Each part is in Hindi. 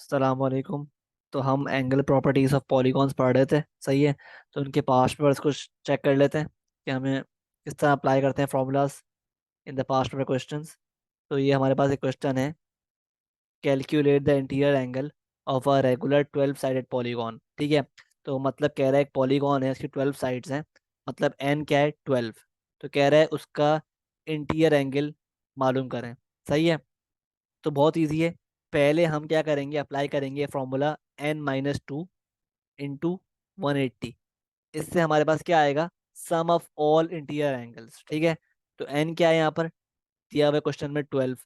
अस्सलाम वालेकुम। तो हम एंगल प्रॉपर्टीज ऑफ पॉलीगॉन्स पढ़ रहे थे, सही है। तो उनके पास्ट पेपर्स कुछ चेक कर लेते हैं कि हमें किस तरह अप्लाई करते हैं formulas in the past paper questions. तो ये हमारे पास एक क्वेश्चन है, calculate the interior angle of a regular 12 sided polygon. ठीक है। तो मतलब कह रहा है एक पॉलीगॉन है, उसकी 12 साइड्स हैं, मतलब एन क्या है 12। तो कह रहा है उसका इंटीरियर एंगल मालूम करें। सही है। तो बहुत ईजी है। पहले हम क्या करेंगे, अप्लाई करेंगे फॉर्मूला n-2 इंटू 180। इससे हमारे पास क्या आएगा, सम ऑफ ऑल इंटीरियर एंगल्स। ठीक है। तो n क्या है यहाँ पर दिया हुआ है क्वेश्चन में 12।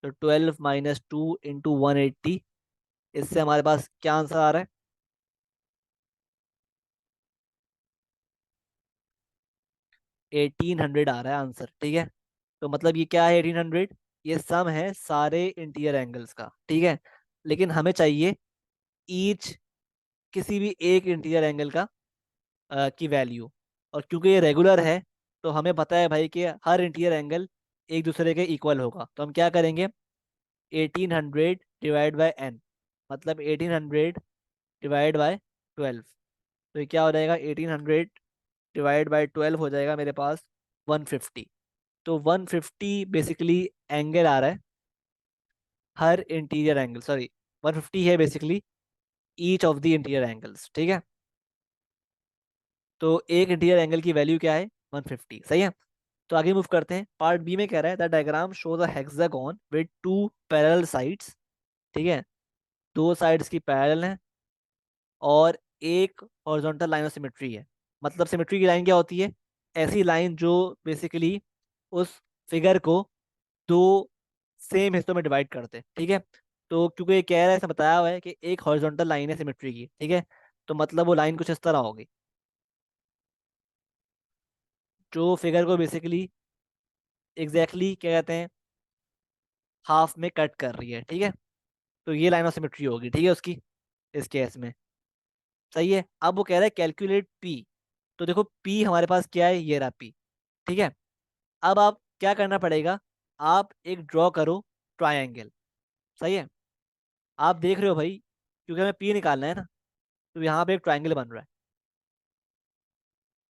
तो 12-2 इंटू 180, इससे हमारे पास क्या आंसर आ रहा है, 1800 आ रहा है आंसर। ठीक है। तो मतलब ये क्या है 1800, ये सम है सारे इंटीरियर एंगल्स का। ठीक है। लेकिन हमें चाहिए ईच, किसी भी एक इंटीरियर एंगल का की वैल्यू। और क्योंकि ये रेगुलर है, तो हमें पता है भाई कि हर इंटीरियर एंगल एक दूसरे के इक्वल होगा। तो हम क्या करेंगे, 1800 डिवाइड बाय एन, मतलब 1800 डिवाइड बाय 12। तो ये क्या हो जाएगा, 1800 डिवाइड बाय 12 हो जाएगा मेरे पास 150। तो 150 बेसिकली एंगल आ रहा है, हर इंटीरियर एंगल, सॉरी, 150 है basically each of the interior angles. ठीक है। तो एक इंटीरियर एंगल की वैल्यू क्या है, 150। सही है। तो आगे मूव करते हैं, पार्ट बी में कह रहा है the diagram show the hexagon with two parallel sides. ठीक है। दो साइड्स की पैरेलल है और एक हॉरिजॉन्टल लाइन ऑफ सिमेट्री है। मतलब सिमेट्री की लाइन क्या होती है, ऐसी लाइन जो बेसिकली उस फिगर को दो सेम हिस्सों में डिवाइड करते हैं। ठीक है। तो क्योंकि ये कह रहा है, ऐसा बताया हुआ है कि एक हॉरिजॉन्टल लाइन है सिमेट्री की। ठीक है। तो मतलब वो लाइन कुछ इस तरह होगी, जो फिगर को बेसिकली एग्जैक्टली क्या कहते हैं, हाफ में कट कर रही है। ठीक है। तो ये लाइन ऑफ सिमेट्री होगी, ठीक है, उसकी, इस केस में। सही है। अब वो कह रहा है कैलकुलेट पी। तो देखो पी हमारे पास क्या है, ये रहा पी। ठीक है। अब आप क्या करना पड़ेगा, आप एक ड्रॉ करो ट्रायंगल। सही है। आप देख रहे हो भाई, क्योंकि हमें पी निकालना है ना, तो यहाँ पे एक ट्रायंगल बन रहा है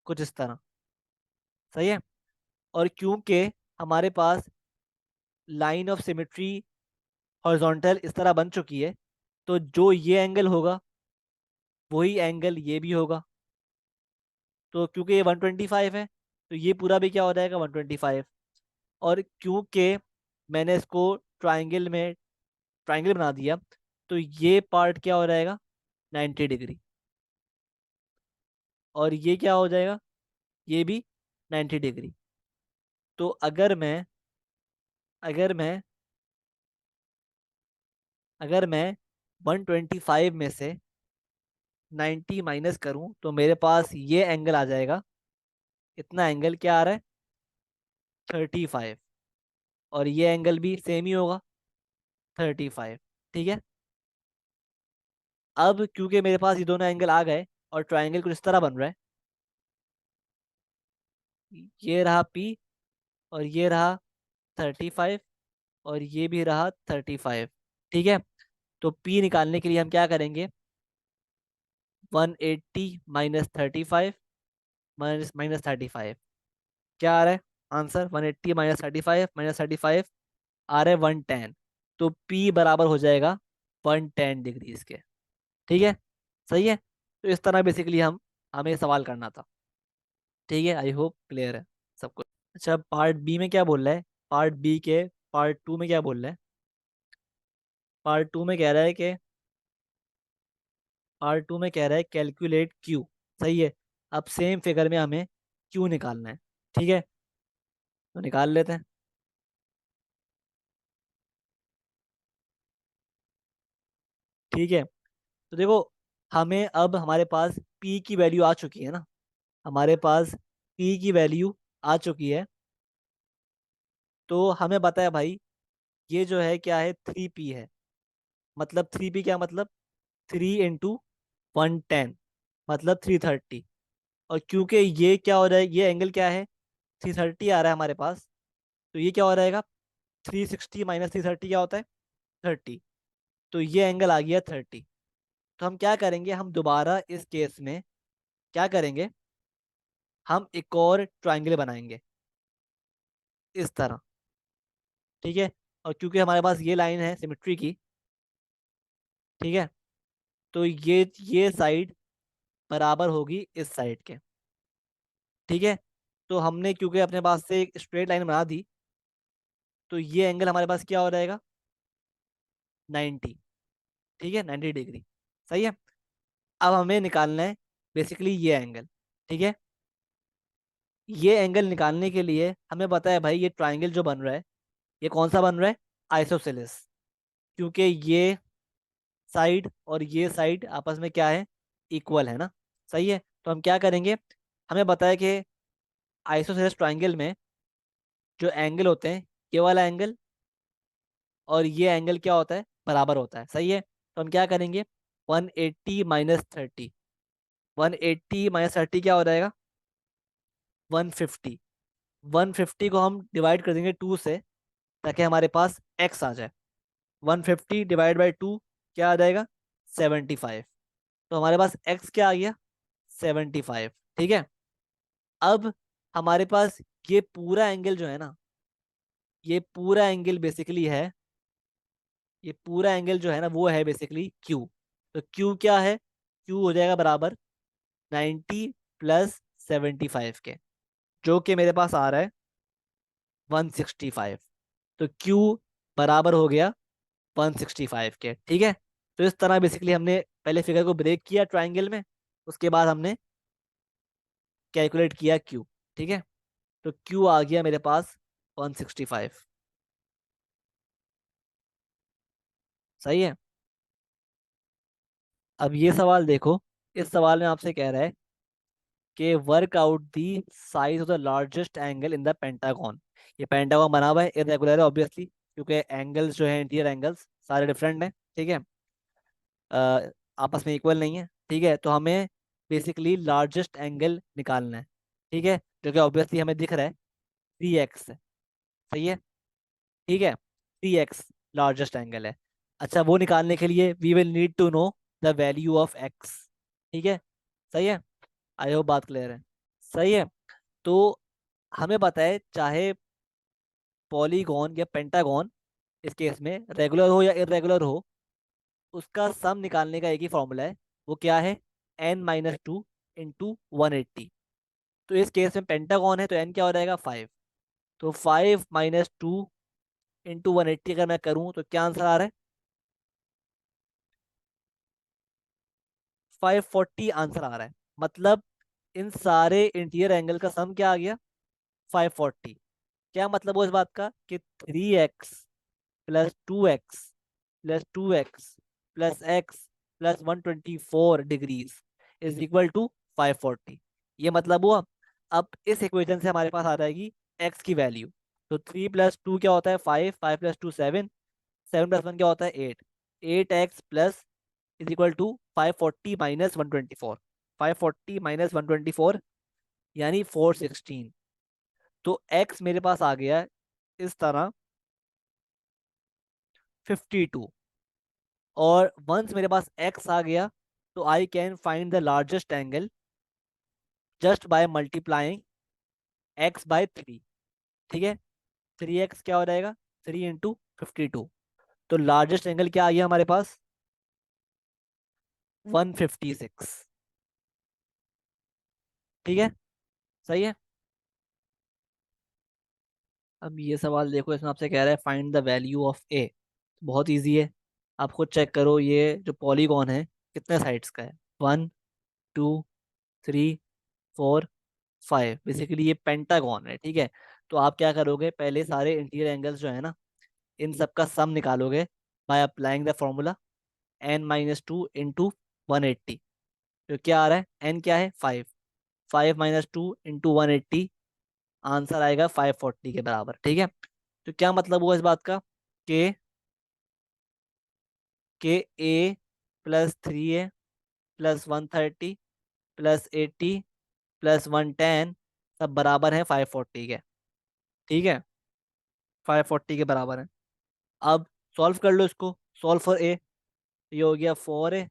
कुछ इस तरह। सही है। और क्योंकि हमारे पास लाइन ऑफ सिमेट्री हॉरिजॉन्टल इस तरह बन चुकी है, तो जो ये एंगल होगा वही एंगल ये भी होगा। तो क्योंकि ये 125 है, तो ये पूरा भी क्या हो जाएगा, 125। और क्योंकि मैंने इसको ट्राइंगल में ट्राइंगल बना दिया, तो ये पार्ट क्या हो जाएगा, 90 डिग्री। और ये क्या हो जाएगा, ये भी 90 डिग्री। तो अगर मैं अगर मैं 125 में से 90 माइनस करूं, तो मेरे पास ये एंगल आ जाएगा। इतना एंगल क्या आ रहा है, 35। और ये एंगल भी सेम ही होगा, 35। ठीक है। अब क्योंकि मेरे पास ये दोनों एंगल आ गए और ट्रायंगल कुछ इस तरह बन रहा है, ये रहा पी और ये रहा 35 और ये भी रहा 35। ठीक है। तो पी निकालने के लिए हम क्या करेंगे, 180 माइनस 35 माइनस माइनस 35, क्या आ रहा है आंसर, 180 माइनस 35 आ रहा है 110। तो पी बराबर हो जाएगा 110 डिग्री इसके। ठीक है। सही है। तो इस तरह बेसिकली हमें सवाल करना था। ठीक है। आई होप क्लियर है सब कुछ। अच्छा, पार्ट बी में क्या बोल रहा है, पार्ट बी के पार्ट टू में क्या बोल रहा है, पार्ट टू में कह रहा है कि पार्ट टू में कह रहा है कैलकुलेट क्यू। सही है। अब सेम फिगर में हमें क्यू निकालना है। ठीक है। तो निकाल लेते हैं। ठीक है। तो देखो, हमें अब हमारे पास पी की वैल्यू आ चुकी है ना, हमारे पास पी की वैल्यू आ चुकी है। तो हमें पता है भाई, ये जो है क्या है, 3p है। मतलब 3p क्या मतलब, 3 इंटू 110, मतलब 330। और क्योंकि ये क्या हो रहा है, ये एंगल क्या है, 330 आ रहा है हमारे पास। तो ये क्या हो रहेगा, 360 माइनस 330 क्या होता है, 30। तो ये एंगल आ गया 30। तो हम क्या करेंगे, हम दोबारा इस केस में क्या करेंगे, हम एक और ट्राइंगल बनाएंगे इस तरह। ठीक है। और क्योंकि हमारे पास ये लाइन है सिमेट्री की, ठीक है, तो ये साइड बराबर होगी इस साइड के। ठीक है। तो हमने क्योंकि अपने पास से एक स्ट्रेट लाइन बना दी, तो ये एंगल हमारे पास क्या हो जाएगा, 90। ठीक है, 90 डिग्री। सही है। अब हमें निकालना है बेसिकली ये एंगल। ठीक है। ये एंगल निकालने के लिए हमें पता है भाई, ये ट्राइंगल जो बन रहा है, ये कौन सा बन रहा है, आइसोसेलेस। क्योंकि ये साइड और ये साइड आपस में क्या है, इक्वल है ना। सही है। तो हम क्या करेंगे, हमें पता है कि आइसोसेलेस ट्राइंगल में जो एंगल होते हैं, ये वाला एंगल और ये एंगल क्या होता है, बराबर होता है। सही है। तो हम क्या करेंगे, 180 - 30, 180 - 30 क्या हो जाएगा, 150। 150 को हम डिवाइड कर देंगे 2 से, ताकि हमारे पास x आ जाए। 150 डिवाइड बाई 2 क्या आ जाएगा, 75। तो हमारे पास x क्या आ गया, 75। ठीक है। अब हमारे पास ये पूरा एंगल जो है ना, ये पूरा एंगल बेसिकली है, ये पूरा एंगल जो है ना वो है बेसिकली Q। तो Q क्या है, Q हो जाएगा बराबर 90 + 75 के, जो कि मेरे पास आ रहा है 165। तो Q बराबर हो गया 165 के। ठीक है। तो इस तरह बेसिकली हमने पहले फिगर को ब्रेक किया ट्राइंगल में, उसके बाद हमने कैलकुलेट किया Q। ठीक है। तो Q आ गया मेरे पास 165। सही है। अब ये सवाल देखो, इस सवाल में आपसे कह रहा है कि work out the size of the largest angle in the pentagon. ये पेंटागन बना हुआ है, इरेगुलर है ऑब्वियसली, क्योंकि एंगल्स जो है, इंटीरियर एंगल्स सारे डिफरेंट हैं। ठीक है। अ, आपस में इक्वल नहीं है। ठीक है। तो हमें बेसिकली लार्जेस्ट एंगल निकालना है। ठीक है। जो कि ऑब्वियसली हमें दिख रहा है 3x है। सही है। ठीक है। 3x लार्जेस्ट एंगल है। अच्छा, वो निकालने के लिए we will need to know the value of x। ठीक है। सही है। आई होप बात क्लियर है। सही है। तो हमें पता है, चाहे पॉलीगॉन या पेंटागॉन, इस केस में रेगुलर हो या इरेगुलर हो, उसका सम निकालने का एक ही फॉर्मूला है। वो क्या है, n - 2 × 180। तो इस केस में पेंटागॉन है तो n क्या हो जाएगा, 5। तो 5 - 2 × 180 अगर मैं करूं तो क्या आंसर आ रहा है, 540 आंसर आ रहा है। मतलब इन सारे इंटीरियर एंगल का सम क्या आ गया, 540। क्या मतलब वो इस बात का कि 3x + 2x + 2x + x + 124 degrees is equal to 540। ये मतलब हुआ। अब इस इक्वेशन से हमारे पास आ जाएगी x की वैल्यू। तो 3 + 2 क्या होता है, 5, 5 + 2 7, 7 + 1 क्या होता है, 8। 8x+ इज इक्वल टू 540 - 124, 540 - 124 यानी 416। तो x मेरे पास आ गया है इस तरह 52। और वंस मेरे पास x आ गया, तो I can find the largest angle just by multiplying x/3। ठीक है। 3x क्या हो जाएगा, 3 × 52। तो लार्जेस्ट एंगल क्या आ गया हमारे पास, 156। ठीक है। सही है। अब ये सवाल देखो, इसमें आपसे कह रहा है फाइंड द वैल्यू ऑफ ए। बहुत इजी है, आप खुद चेक करो। ये जो पॉलीगॉन है कितने साइड्स का है, 1 2 3 4 5। बेसिकली ये पेंटागॉन है। ठीक है। तो आप क्या करोगे, पहले सारे इंटीरियर एंगल्स जो है ना, इन सब का सम निकालोगे by applying the formula n - 2 × 180। तो क्या आ रहा है, n क्या है, 5। 5 - 2 × 180, आंसर आएगा 540 के बराबर। ठीक है। तो क्या मतलब हुआ इस बात का, कि a + 3a +130 +80 +110 सब बराबर है 540 के। ठीक है। 540 के बराबर है। अब सॉल्व कर लो इसको, सॉल्व फॉर ए। ये हो गया 4A,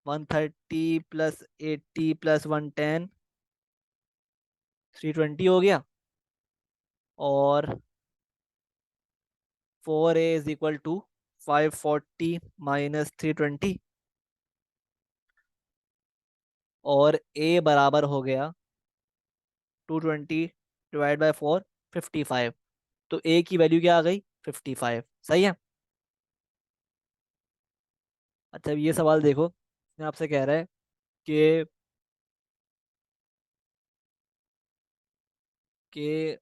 130 प्लस 80 प्लस 110, 320 हो गया। और 4A is equal to 540 minus 320, और A बराबर हो गया 220 डिवाइड बाई 4, 55। तो A की वैल्यू क्या आ गई? 55। सही है। अच्छा, अब ये सवाल देखो, इसमें आपसे कह रहा है कि कि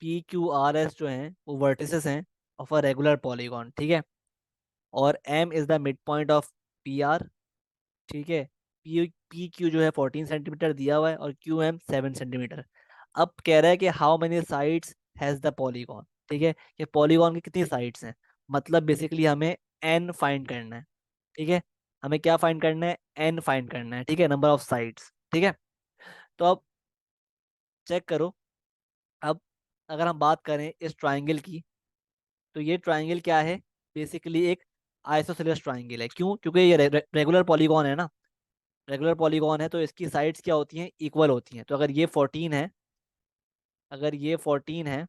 PQRS जो हैं वो वर्टिसेस हैं ऑफ अ रेगुलर पॉलीगॉन, ठीक है। और M is the mid point of PR, ठीक है। PQ जो है 14 सेंटीमीटर दिया हुआ है, और QM 7 सेंटीमीटर। अब कह रहा है कि how many sides has the polygon, ठीक है, कि पॉलीगॉन की कितनी साइड्स हैं। मतलब बेसिकली हमें N फाइंड करना है, ठीक है। हमें क्या फाइंड करना है? N फाइंड करना है, ठीक है, नंबर ऑफ साइड्स, ठीक है। तो अब चेक करो। अब अगर हम बात करें इस ट्राइंगल की, तो ये ट्राइंगल क्या है? बेसिकली एक आइसोसेलेस ट्राइंगल है। क्यों? क्योंकि ये रेगुलर पॉलीगॉन है ना। रेगुलर पॉलीगॉन है तो इसकी साइड्स क्या होती हैं? इक्वल होती हैं। तो अगर ये 14 है, अगर ये 14 है,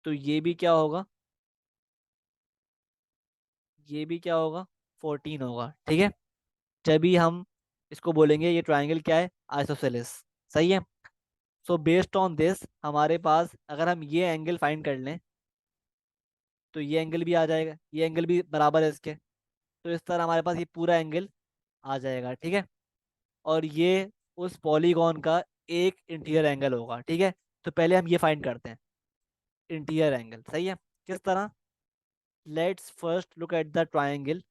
तो ये भी क्या होगा? ये भी क्या होगा? 14 होगा, ठीक है। जब हम इसको बोलेंगे ये ट्राइंगल क्या है? आइसोसेलेस। सही है। सो बेस्ड ऑन दिस हमारे पास, अगर हम ये एंगल फाइंड कर लें, तो ये एंगल भी आ जाएगा, ये एंगल भी बराबर है इसके। तो इस तरह हमारे पास ये पूरा एंगल आ जाएगा, ठीक है। और ये उस पॉलीगॉन का एक इंटीरियर एंगल होगा, ठीक है। तो पहले हम ये फाइंड करते हैं, इंटीरियर एंगल। सही है। किस तरह? Let's first look at the triangle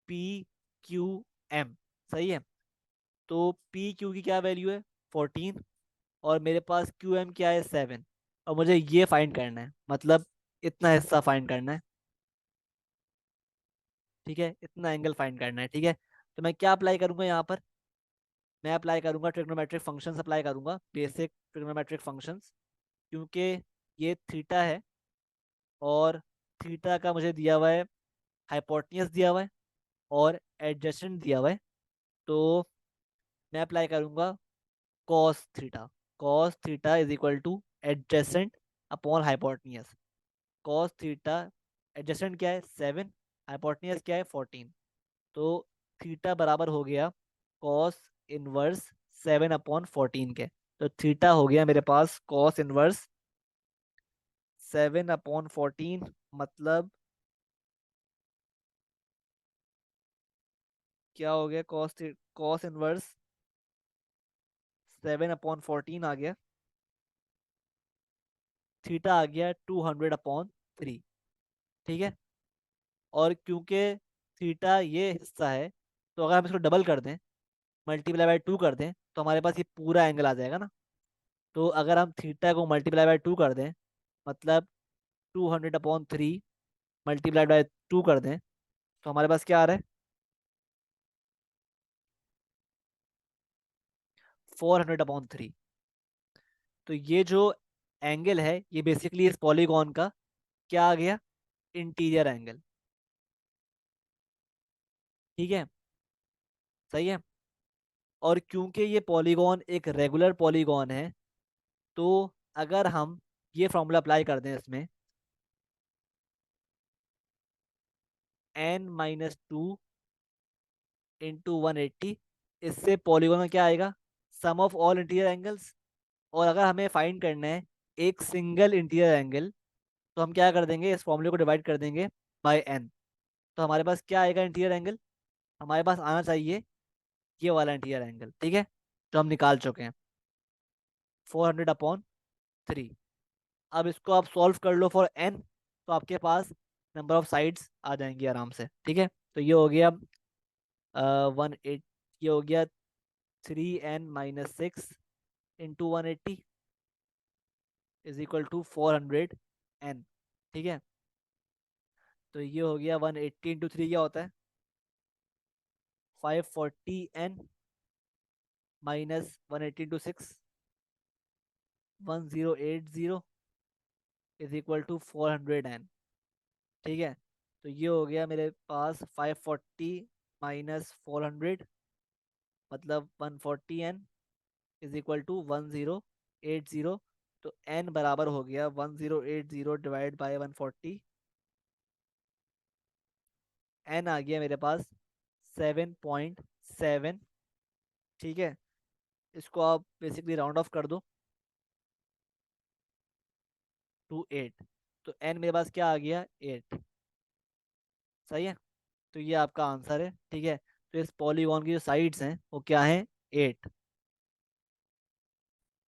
PQM। सही है। तो PQ की क्या वैल्यू है? 14। और मेरे पास QM क्या है? 7। और मुझे ये फाइंड करना है, मतलब इतना हिस्सा फाइंड करना है, ठीक है। इतना एंगल फाइंड करना है, ठीक है। तो मैं क्या अप्लाई करूंगा यहाँ पर? मैं अप्लाई करूंगा ट्रिग्नोमेट्रिक फंक्शंस, अप्लाई करूंगा बेसिक ट्रिग्नोमेट्रिक फंक्शंस। क्योंकि ये थीटा है, और थीटा का मुझे दिया हुआ है, हाइपोटेन्यूस दिया हुआ है, और एडजेसेंट दिया हुआ है। तो मैं अप्लाई करूंगा cos theta. Cos theta is equal two adjacent upon hypotenuse. Cos theta, adjacent क्या है? 7, हाइपोटेन्यूस क्या है? 14। तो थीटा बराबर हो गया कॉस इनवर्स 7/14 के। तो थीटा हो गया मेरे पास कॉस इनवर्स 7/14, मतलब क्या हो गया? कॉस इनवर्स 7/14 आ गया। थीटा आ गया 200/3, ठीक है। और क्योंकि थीटा ये हिस्सा है, तो अगर हम इसको डबल कर दें, मल्टीप्लाई बाय 2 कर दें, तो हमारे पास ये पूरा एंगल आ जाएगा ना। तो अगर हम थीटा को मल्टीप्लाई बाय 2 कर दें, मतलब 200/3 मल्टीप्लाइड बाय 2 कर दें, तो हमारे पास क्या आ रहा है? 400/3। तो ये जो एंगल है, ये बेसिकली इस पॉलीगॉन का क्या आ गया? इंटीरियर एंगल, ठीक है। सही है। और क्योंकि ये पॉलीगॉन एक रेगुलर पॉलीगॉन है, तो अगर हम ये फॉर्मूला अप्लाई कर दें इसमें, n-2 इंटू 180, इससे पॉलीगॉन में क्या आएगा? सम ऑफ ऑल इंटीरियर एंगल्स। और अगर हमें फाइंड करना है एक सिंगल इंटीरियर एंगल, तो हम क्या कर देंगे? इस फॉर्मूले को डिवाइड कर देंगे बाय n। तो हमारे पास क्या आएगा इंटीरियर एंगल? हमारे पास आना चाहिए ये वाला इंटीरियर एंगल, ठीक है। तो हम निकाल चुके हैं 400/3। अब इसको आप सॉल्व कर लो फॉर n, तो आपके पास नंबर ऑफ साइड्स आ जाएंगी आराम से, ठीक है। तो ये हो गया 180, ये हो गया 3n-6 into 180 is equal to 400n, ठीक है। तो ये हो गया 180 इंटू 3 क्या होता है? 540n minus 180 into 6, 1080, is equal to 400n। ठीक है, तो ये हो गया मेरे पास 540 माइनस 400, मतलब 140n इज इक्वल टू 1080। तो n बराबर हो गया 1080 डिवाइड बाय 140। n आ गया मेरे पास 7.7। ठीक है, इसको आप बेसिकली राउंड ऑफ कर दो टू 8। तो n मेरे पास क्या आ गया, 8। सही है, तो ये आपका आंसर है। ठीक है, तो इस पॉलीगॉन की जो साइड्स हैं वो क्या है, 8।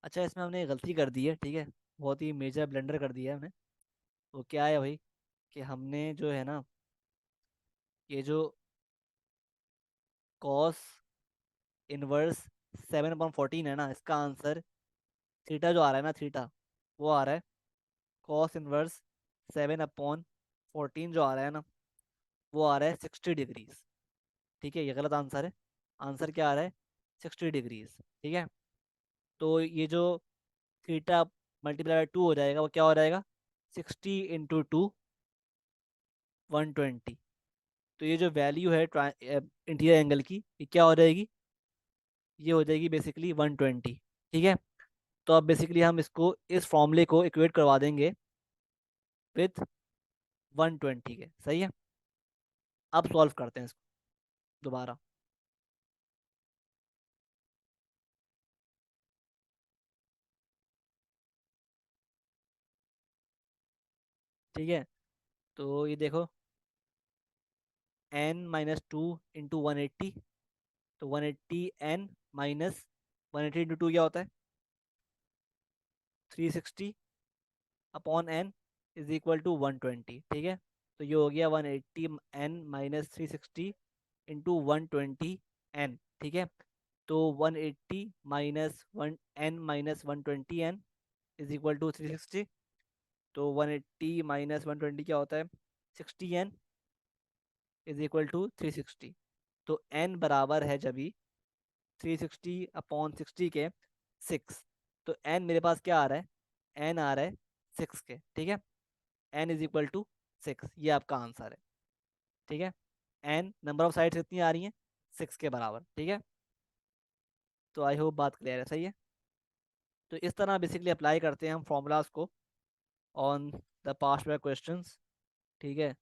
अच्छा, इसमें हमने एक गलती कर दी है। ठीक है, बहुत ही मेजर ब्लेंडर कर दिया है हमने। वो क्या है भाई, कि हमने जो है ना, ये जो कॉस इनवर्स 7/14 है ना, इसका आंसर थीटा जो आ रहा है ना, थीटा, वो आ रहा है कॉस इनवर्स 7/14 जो आ रहा है ना, वो आ रहा है 60 डिग्रीज। ठीक है, ये गलत आंसर है। आंसर क्या आ रहा है, 60 डिग्रीज। ठीक है, तो ये जो थीटा मल्टीप्लाई बाय 2 हो जाएगा, वो क्या हो जाएगा, 60 × 2, 120। तो ये जो वैल्यू है इंटीरियर एंगल की, ये क्या हो जाएगी, ये हो जाएगी बेसिकली 120। ठीक है, तो अब बेसिकली हम इसको, इस फॉर्मूले को इक्वेट करवा देंगे विथ 120 के। सही है, अब सॉल्व करते हैं इसको दोबारा। ठीक है, तो ये देखो, n-2 × 180। तो 180n माइनस 180 × 2 क्या होता है, 360 upon n is equal to 120। ठीक है, तो ये हो गया 180n माइनस 360 × 120n। ठीक है, तो 180 minus 1n minus 120n is equal to 360। तो 180 माइनस 120 क्या होता है, 60n इज इक्वल टू 360। तो n बराबर है जब 360 अपॉन 60 के 6। तो n मेरे पास क्या आ रहा है, n आ रहा है 6 के। ठीक है, n इज इक्वल टू 6, ये आपका आंसर है। ठीक है, n नंबर ऑफ साइड्स कितनी आ रही हैं, 6 के बराबर। ठीक है, तो आई होप बात क्लियर है। सही है, तो इस तरह बेसिकली अप्लाई करते हैं हम फॉर्मूलाज को ऑन द पास्ट क्वेश्चंस। ठीक है,